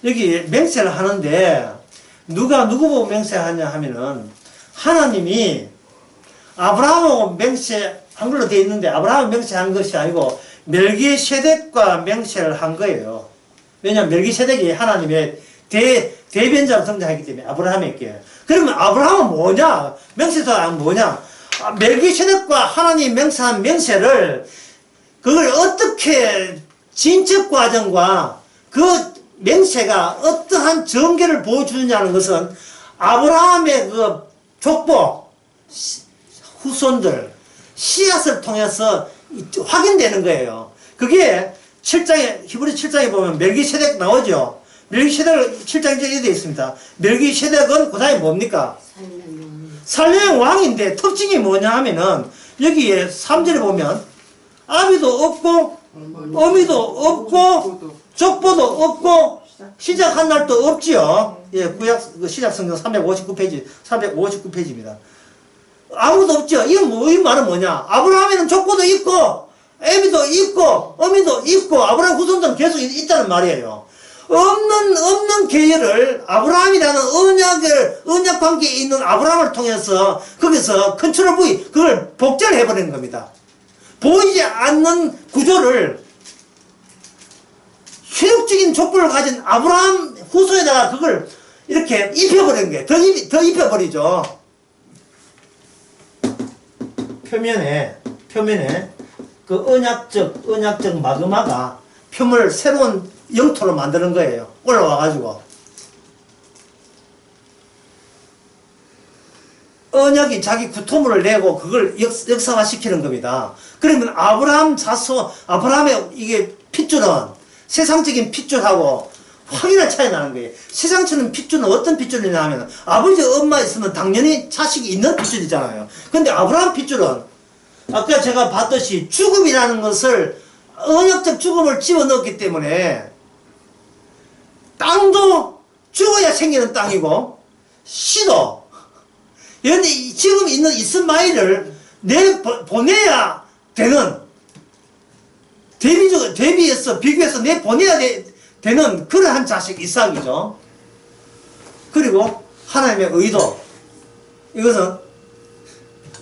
여기 맹세를 하는데 누구 보고 맹세하냐 하면은 하나님이 아브라함하고 맹세한 걸로 되어 있는데 아브라함 맹세한 것이 아니고 멜기세덱과 맹세를 한 거예요. 왜냐하면 멜기세덱이 하나님의 대변자로 등장하기 때문에 아브라함에게. 그러면 아브라함은 뭐냐? 맹세자는 뭐냐? 멜기세덱과 하나님 맹세한 맹세를 그걸 어떻게 진척 과정과 그 맹세가 어떠한 전개를 보여주느냐는 것은 아브라함의 그 족보 후손들 씨앗을 통해서 확인되는 거예요. 그게 7장에, 히브리 7장에 보면 멜기세덱 나오죠. 멜기세덱 7장에 이렇게 되어 있습니다. 멜기세덱은 그 다음에 뭡니까? 살려용 왕인데 특징이 뭐냐 하면은 여기에 3절에 보면 아비도 없고 어미도 없고 족보도 없고 시작한 날도 없지요. 예, 구약 시작 성경 359페이지입니다. 아무도 없죠. 이 말은 뭐냐? 아브라함에는 족보도 있고 애비도 있고 어미도 있고 아브라함 후손들은 계속 있다는 말이에요. 없는 계열을 아브라함이라는 언약 관계에 있는 아브라함을 통해서 거기서 컨트롤 V 그걸 복제를 해버리는 겁니다. 보이지 않는 구조를 효력적인 족보를 가진 아브라함 후손에다가 그걸 이렇게 입혀버리는 게 더 입혀버리죠. 표면에 그 언약적 마그마가 표면을 새로운 영토로 만드는 거예요. 올라와가지고 언약이 자기 구토물을 내고 그걸 역사화시키는 겁니다. 그러면 아브라함의 이게 핏줄은 세상적인 핏줄하고 확연한 차이 나는 거예요. 세상처럼 핏줄은 어떤 핏줄이냐 하면 아버지 엄마 있으면 당연히 자식이 있는 핏줄이잖아요. 근데 아브라함 핏줄은 아까 제가 봤듯이 죽음이라는 것을 언약적 죽음을 집어넣었기 때문에 땅도 죽어야 생기는 땅이고 씨도 그런데 지금 있는 이스마엘을 보내야 되는 비교해서 보내야 되는 그러한 자식 이삭이죠. 그리고 하나님의 의도 이것은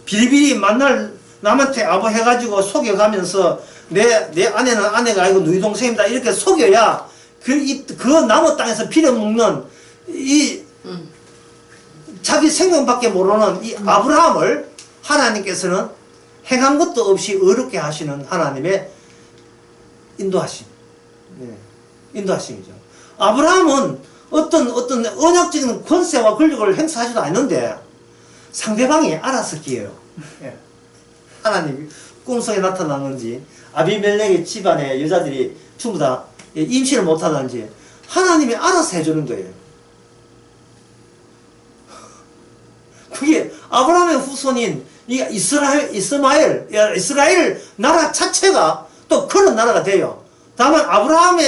비리비리 만날 남한테 아부 해가지고 속여가면서 내 아내는 아내가 아니고 너희 동생입니다 이렇게 속여야 그 나무 땅에서 빌어먹는 자기 생명밖에 모르는 이 아브라함을 하나님께서는 행한 것도 없이 어렵게 하시는 하나님의 인도하심. 네. 인도하심이죠. 아브라함은 어떤 언약적인 권세와 권력을 행사하지도 않는데 상대방이 알아서 기해요. 예. 하나님 꿈속에 나타나는지 아비멜렉의 집안의 여자들이 전부 다 임신을 못하든지 하나님이 알아서 해주는 거예요. 그게 아브라함의 후손인 이스라엘 나라 자체가 또 그런 나라가 돼요. 다만 아브라함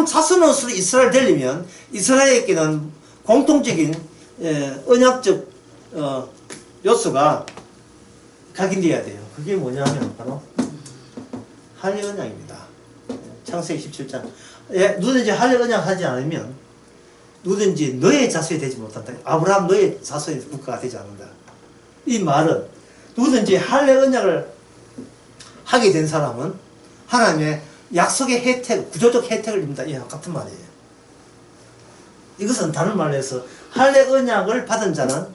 자손으로 이스라엘 되려면 이스라엘에게는 공통적인 언약적 요소가 각인되어야 돼요. 그게 뭐냐면 바로 할례 언약입니다. 창세기 17장. 누구든지 할례 언약 하지 않으면 누구든지 너의 자손이 되지 못한다. 아브라함 너의 자손이 국가가 되지 않는다. 이 말은 누구든지 할례 언약을 하게 된 사람은 하나님의 약속의 혜택, 구조적 혜택을 입는다. 이 같은 말이에요. 이것은 다른 말로 해서 할례 언약을 받은 자는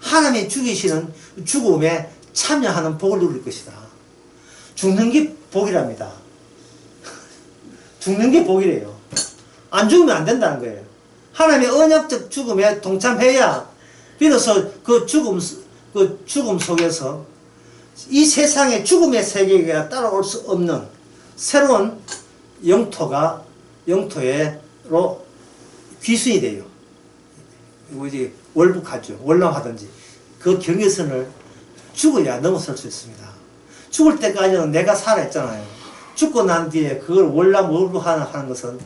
하나님이 죽이시는 죽음에 참여하는 복을 누릴 것이다. 죽는 게 복이랍니다. 죽는 게 복이래요. 안 죽으면 안 된다는 거예요. 하나님의 언약적 죽음에 동참해야 비로소 그 죽음 속에서 이 세상의 죽음의 세계가 따라올 수 없는 새로운 영토로 귀순이 돼요. 이제 월북하죠. 월남하든지 그 경계선을 죽어야 넘어설 수 있습니다. 죽을 때까지는 내가 살아있잖아요. 죽고 난 뒤에 그걸 월북하는 것은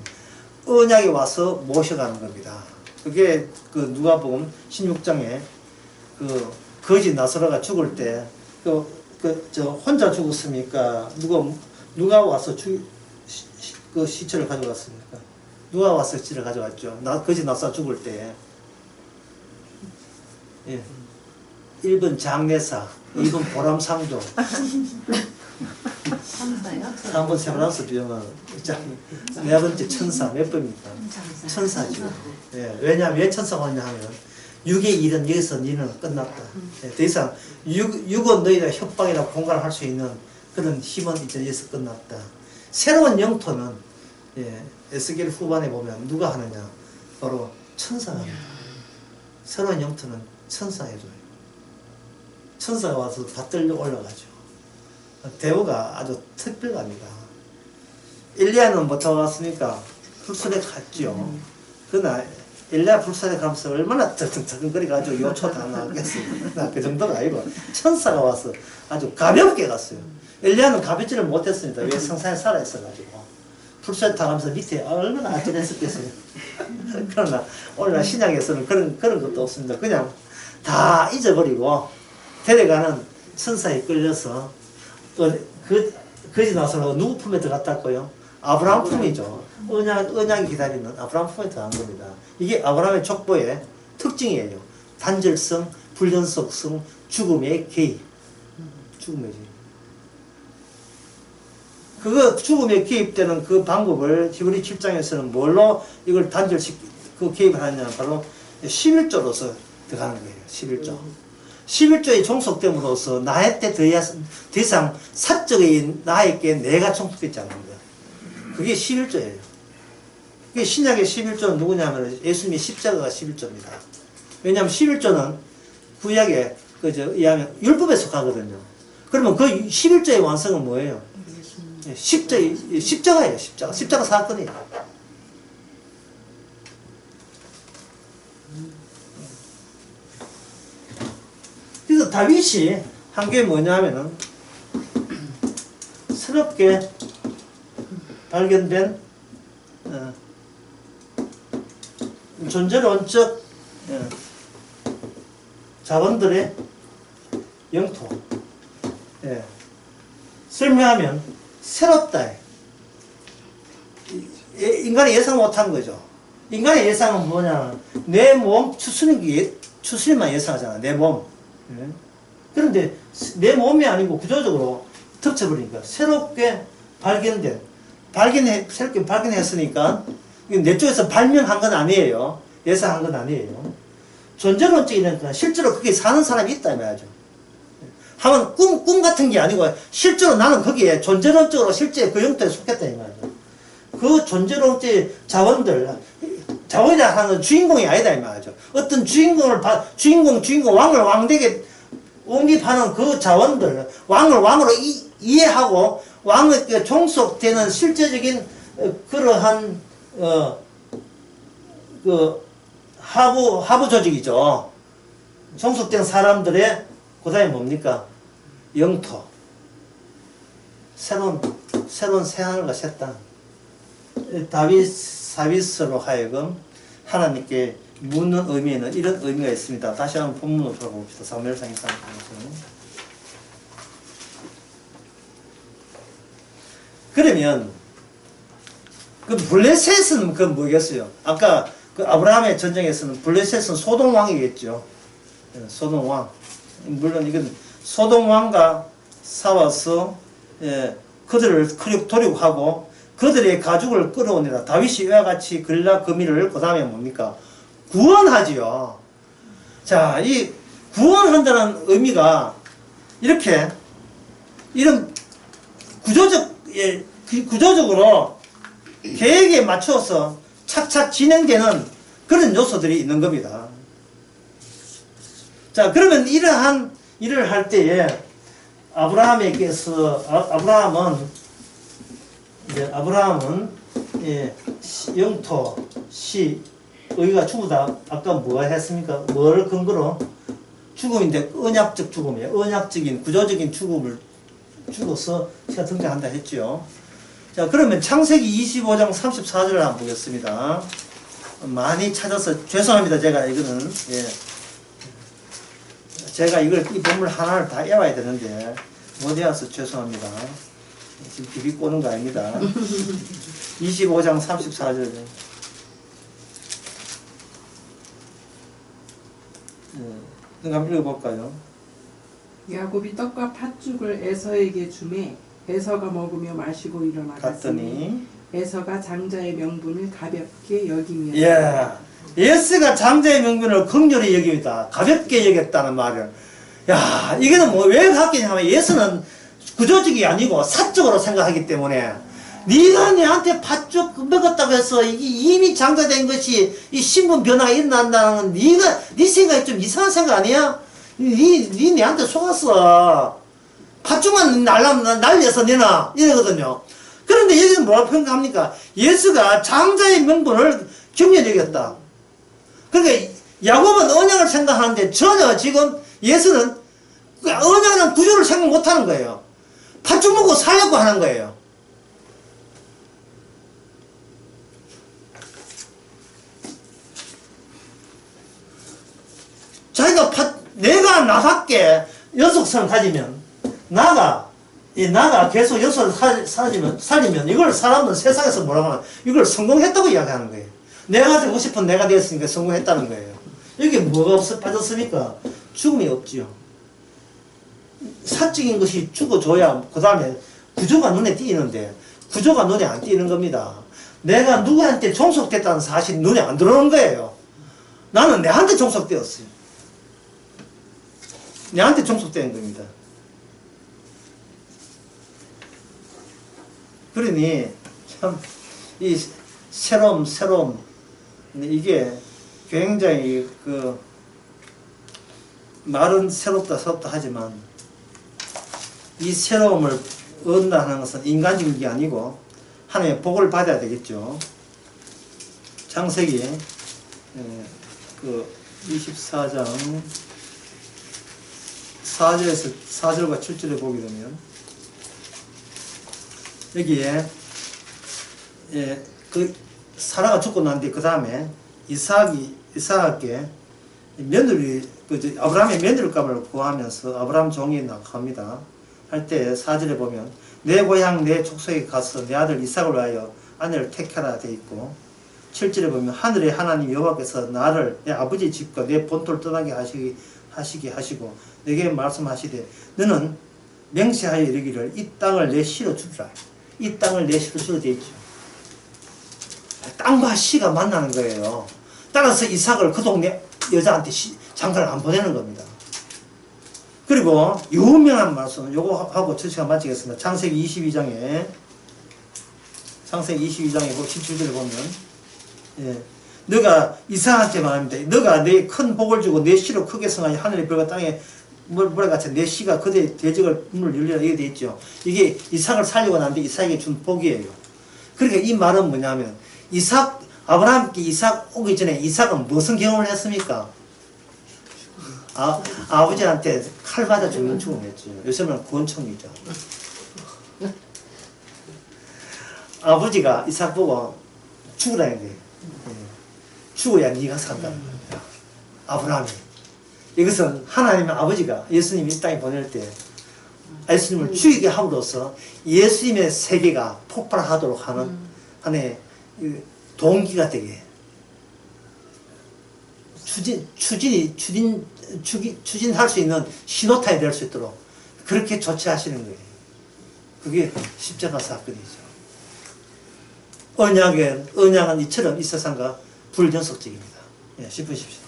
언약에 와서 모셔가는 겁니다. 그게 그 누가복음 16장에 그 거지 나사로가 죽을 때 혼자 죽었습니까? 누가 와서 그 시체를 가져갔습니까? 누가 와서 시체를 가져갔죠? 거지 나사로 죽을 때. 예. 1번 장례사, 2번 보람상조, 3번 세브란스 비용은 4번째 천사. 몇 번입니까? 천사죠. 예. 왜냐하면 왜 천사가 왔냐 하면 육의 일은 여기서 너희는 끝났다. 예. 더 이상 육은 너희가 협박이나 공갈을 할 수 있는 그런 힘은 이제 여기서 끝났다. 새로운 영토는 에스겔 후반에 보면 누가 하느냐? 바로 천사가 합니다. 새로운 영토는 천사가 해줘요. 천사가 와서 다 떨려 올라가죠. 대우가 아주 특별합니다. 엘리야는 못 타왔으니까 불선에 갔죠. 그러나 엘리야 불선에 가면서 얼마나 덜컹덜컹거리가지고 요초 다 나왔겠어요. 그 정도가 아니고 천사가 와서 아주 가볍게 갔어요. 엘리야는 가볍지를 못했습니다. 왜 성산에 살아있어가지고. 불선에 타면서 밑에 얼마나 안전했었겠어요. 그러나 오늘날 신약에서는 그런 것도 없습니다. 그냥 다 잊어버리고 데려가는 천사에 끌려서 또 거지 나서는 누구 품에 들어갔다고요? 아브라함 품이죠. 언약이 기다리는 아브라함 품에 들어간 겁니다. 이게 아브라함의 족보의 특징이에요. 단절성, 불연속성, 죽음의 개입. 죽음의 개입. 그거 죽음에 개입되는 그 방법을 히브리 7장에서는 뭘로 이걸 그 개입을 하느냐 바로 11조로서 들어가는 거예요. 11조. 11조의 종속됨으로써 나의 때 더 이상 사적인 나에게 내가 종속되지 않는 거예요. 그게 11조예요. 그게 신약의 11조는 누구냐면 예수님의 십자가가 11조입니다. 왜냐하면 11조는 구약에 의하면 율법에 속하거든요. 그러면 그 11조의 완성은 뭐예요? 십자가예요. 십자가 사건이에요. 그래서 다윗이 한 게 뭐냐면은 새롭게 발견된 존재론적 자본들의 영토. 설명하면 새롭다. 인간이 예상 못한 거죠. 인간의 예상은 뭐냐? 내 몸 추스림만 예상하잖아. 내 몸. 그런데 내 몸이 아니고 구조적으로 덮쳐버리니까 새롭게 새롭게 발견했으니까 내 쪽에서 발명한 건 아니에요. 예상한 건 아니에요. 존재론적이니까 실제로 그게 사는 사람이 있다 이 말이죠. 하면 꿈 같은 게 아니고 실제로 나는 거기에 존재론적으로 실제 그 영토에 속했다 이 말이죠. 그 존재론적 자원이라 하는 건 주인공이 아니다 이 말이죠. 어떤 주인공 왕을 왕되게 옹립하는 그 자원들 왕을 왕으로 이해하고 왕에게 종속되는 실제적인 그러한 그 하부 조직이죠. 종속된 사람들의 그다음에 뭡니까? 영토. 새로운 새하늘과 새 땅. 다윗으로 하여금 하나님께 묻는 의미에는 이런 의미가 있습니다. 다시 한번 본문으로 돌아봅시다. 사무엘상 23장. 그러면 그 블레셋은 그 뭐겠어요? 아까 그 아브라함의 전쟁에서는 블레셋은 소돔 왕이겠죠. 소돔 왕. 물론 이건 소돔 왕과 싸워서 그들을 도륙하고 그들의 가죽을 끌어오니라. 다윗이 이와 같이 글라 거미를 그 다음에 뭡니까? 구원하지요. 자, 이 구원한다는 의미가 이렇게 이런 구조적으로 계획에 맞춰서 착착 진행되는 그런 요소들이 있는 겁니다. 자, 그러면 이러한 일을 할 때에 아브라함은 영토, 의가 전부 다 아까 뭐가 했습니까? 뭘 근거로? 죽음인데 언약적 죽음이에요. 언약적인 구조적인 죽음을 죽어서 제가 등장한다 했죠. 자, 그러면 창세기 25장 34절을 한번 보겠습니다. 많이 찾아서 죄송합니다. 제가 이거는 제가 이 본물 하나를 다 외워야 되는데 못 외워서 죄송합니다. 지금 비비 꼬는 거 아닙니다. 25장 34절. 한번 읽어볼까요? 야곱이 떡과 팥죽을 에서에게 주매 에서가 먹으며 마시고 일어나 갔더니 에서가 장자의 명분을 가볍게 여기며 에서가 장자의 명분을 긍휼히 여깁니다. 가볍게 여겼다는 말을. 야, 이거는 뭐 왜 갖겠냐 하면 에서는 구조적이 아니고 사적으로 생각하기 때문에 네가 내한테 팥죽 먹었다고 해서 이미 장자된 것이 이 신분 변화가 일어난다는 건 네 생각이 좀 이상한 생각 아니야? 네 내한테 속았어. 팥죽만 날려서 내놔 이러거든요. 그런데 여기는 뭐라고 평가합니까? 예수가 장자의 명분을 중요히 여겼다. 그러니까 야곱은 언약을 생각하는데 전혀 지금 예수는 언약이라는 구조를 생각 못하는 거예요. 팥죽 먹고 살려고 하는 거예요. 자기가 내가 나답게 6손을 가지면 나가 계속 6손을 살리면 이걸 사람은 세상에서 뭐라고 하나 이걸 성공했다고 이야기하는 거예요. 내가 되고 싶은 내가 되었으니까 성공했다는 거예요. 여기 뭐가 빠졌습니까? 죽음이 없지요. 사적인 것이 죽어줘야 그 다음에 구조가 눈에 띄는데 구조가 눈에 안 띄는 겁니다. 내가 누구한테 종속됐다는 사실이 눈에 안 들어오는 거예요. 나는 내한테 종속되었어요. 내한테 종속되는 겁니다. 그러니 참 이 새로움 이게 굉장히 그 말은 새롭다 하지만 이 새로움을 얻는다는 것은 인간적인 게 아니고 하나님의 복을 받아야 되겠죠. 창세기 그 24장 4절과 7절에 보게 되면 여기에 그 사라가 죽고 난 뒤 그 다음에 이삭에게 며느리 아브라함의 며느리감을 구하면서 아브라함 종이 나갑니다. 할 때 4절에 보면 내 고향 내 족속에 가서 내 아들 이삭을 위하여 아내를 택하라 되어 있고 7절에 보면 하늘의 하나님 여호와께서 나를 내 아버지 집과 내 본토를 떠나게 하시게 하시고 내게 말씀하시되 너는 맹세하여 이르기를 이 땅을 내 시로 주리라. 이 땅을 내 시로 주라 되어 있죠. 땅과 시가 만나는 거예요. 따라서 이삭을 그 동네 여자한테 장가를 안 보내는 겁니다. 그리고 유명한 말씀 요거 하고 첫 시간 마치겠습니다. 창세기 22장에 17절에 보면 너가 이삭한테 말합니다. 너가 내 큰 복을 주고 내 씨로 크게 성하여 하늘의 별과 땅에 물같이 내 씨가 그대 대적을 문을 열리라 이게 돼 있죠. 이게 이삭을 살리고 난 뒤 이삭에게 준 복이에요. 그러니까 이 말은 뭐냐면 아브라함께 이삭 오기 전에 이삭은 무슨 경험을 했습니까? 아버지한테 칼 맞아 죽는 죽음이었죠. 요새는 권총이죠. 아버지가 이삭 보고 죽으라는 거예요. 죽어야 네가 산다는 겁니다. 아브라함이. 이것은 하나님의 아버지가 예수님이 이 땅에 보낼 때 예수님을 죽이게 함으로써 예수님의 세계가 폭발하도록 하는 하나의 동기가 되게 추진할 수 있는 신호탄이 될 수 있도록 그렇게 조치하시는 거예요. 그게 십자가 사건이죠. 언약은 이처럼 이 세상과 불전속적입니다. 예, 10분 쉽시다.